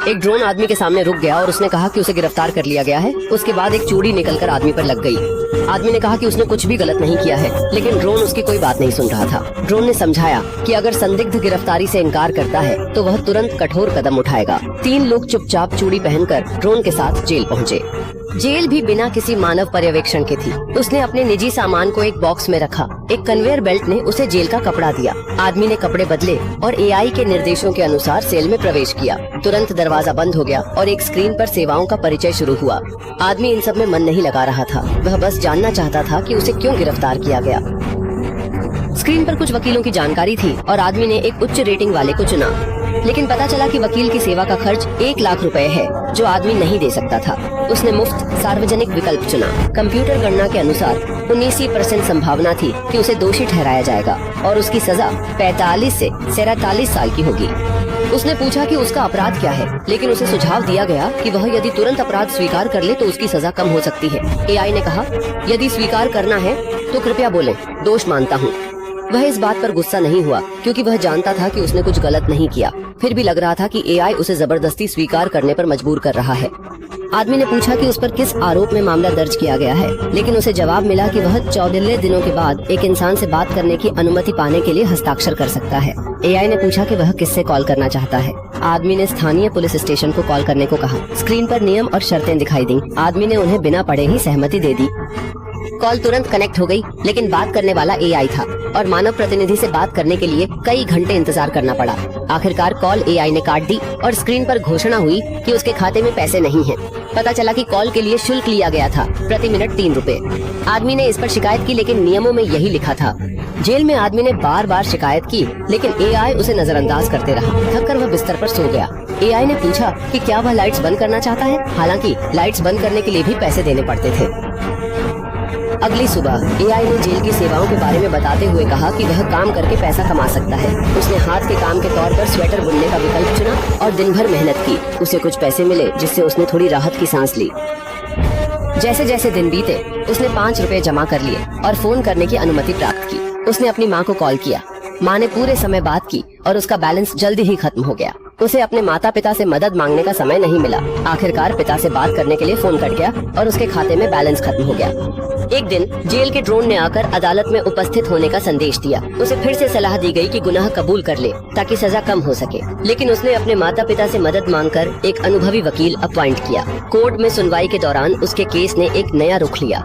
एक ड्रोन आदमी के सामने रुक गया और उसने कहा कि उसे गिरफ्तार कर लिया गया है। उसके बाद एक चूड़ी निकलकर आदमी पर लग गई। आदमी ने कहा कि उसने कुछ भी गलत नहीं किया है, लेकिन ड्रोन उसकी कोई बात नहीं सुन रहा था। ड्रोन ने समझाया कि अगर संदिग्ध गिरफ्तारी से इनकार करता है तो वह तुरंत कठोर कदम उठाएगा। 3 लोग चुपचाप चूड़ी पहनकर ड्रोन के साथ जेल पहुँचे। जेल भी बिना किसी मानव पर्यवेक्षण के थी। उसने अपने निजी सामान को एक बॉक्स में रखा। एक कन्वेयर बेल्ट ने उसे जेल का कपड़ा दिया। आदमी ने कपड़े बदले और एआई के निर्देशों के अनुसार सेल में प्रवेश किया। तुरंत दरवाजा बंद हो गया और एक स्क्रीन पर सेवाओं का परिचय शुरू हुआ। आदमी इन सब में मन नहीं लगा रहा था। वह बस जानना चाहता था कि उसे क्यों गिरफ्तार किया गया। स्क्रीन पर कुछ वकीलों की जानकारी थी और आदमी ने एक उच्च रेटिंग वाले को चुना, लेकिन पता चला कि वकील की सेवा का खर्च 1 लाख रुपए है, जो आदमी नहीं दे सकता था। उसने मुफ्त सार्वजनिक विकल्प चुना। कंप्यूटर गणना के अनुसार 19% संभावना थी कि उसे दोषी ठहराया जाएगा और उसकी सजा 45 से 43 साल की होगी। उसने पूछा कि उसका अपराध क्या है, लेकिन उसे सुझाव दिया गया कि वह यदि तुरंत अपराध स्वीकार कर ले तो उसकी सजा कम हो सकती है। एआई ने कहा, यदि स्वीकार करना है तो कृपया बोलें, दोष मानता हूँ। वह इस बात पर गुस्सा नहीं हुआ क्योंकि वह जानता था कि उसने कुछ गलत नहीं किया। फिर भी लग रहा था कि एआई उसे जबरदस्ती स्वीकार करने पर मजबूर कर रहा है। आदमी ने पूछा कि उस पर किस आरोप में मामला दर्ज किया गया है, लेकिन उसे जवाब मिला कि वह 14 दिनों के बाद एक इंसान से बात करने की अनुमति पाने के लिए हस्ताक्षर कर सकता है। एआई ने पूछा कि वह किससे कॉल करना चाहता है। आदमी ने स्थानीय पुलिस स्टेशन को कॉल करने को कहा। स्क्रीन पर नियम और शर्तें दिखाई दी। आदमी ने उन्हें बिना पढ़े ही सहमति दे दी। कॉल तुरंत कनेक्ट हो गई, लेकिन बात करने वाला एआई था और मानव प्रतिनिधि से बात करने के लिए कई घंटे इंतजार करना पड़ा। आखिरकार कॉल एआई ने काट दी और स्क्रीन पर घोषणा हुई कि उसके खाते में पैसे नहीं हैं। पता चला कि कॉल के लिए शुल्क लिया गया था, प्रति मिनट 3 रुपए। आदमी ने इस पर शिकायत की, लेकिन नियमों में यही लिखा था। जेल में आदमी ने बार-बार शिकायत की, लेकिन एआई उसे नजरअंदाज करते रहा। थककर वह बिस्तर पर सो गया। एआई ने पूछा कि क्या वह लाइट्स बंद करना चाहता है, हालांकि लाइट्स बंद करने के लिए भी पैसे देने पड़ते थे। अगली सुबह एआई ने जेल की सेवाओं के बारे में बताते हुए कहा कि वह काम करके पैसा कमा सकता है। उसने हाथ के काम के तौर पर स्वेटर बुनने का विकल्प चुना और दिन भर मेहनत की। उसे कुछ पैसे मिले, जिससे उसने थोड़ी राहत की सांस ली। जैसे जैसे दिन बीते, उसने 5 रुपए जमा कर लिए और फोन करने की अनुमति प्राप्त की। उसने अपनी माँ को कॉल किया। माँ ने पूरे समय बात की और उसका बैलेंस जल्दी ही खत्म हो गया। उसे अपने माता पिता से मदद मांगने का समय नहीं मिला। आखिरकार पिता से बात करने के लिए फोन कट गया और उसके खाते में बैलेंस खत्म हो गया। एक दिन जेल के ड्रोन ने आकर अदालत में उपस्थित होने का संदेश दिया। उसे फिर से सलाह दी गई कि गुनाह कबूल कर ले ताकि सजा कम हो सके, लेकिन उसने अपने माता पिता से मदद मांगकर एक अनुभवी वकील अपॉइंट किया। कोर्ट में सुनवाई के दौरान उसके केस ने एक नया रुख लिया।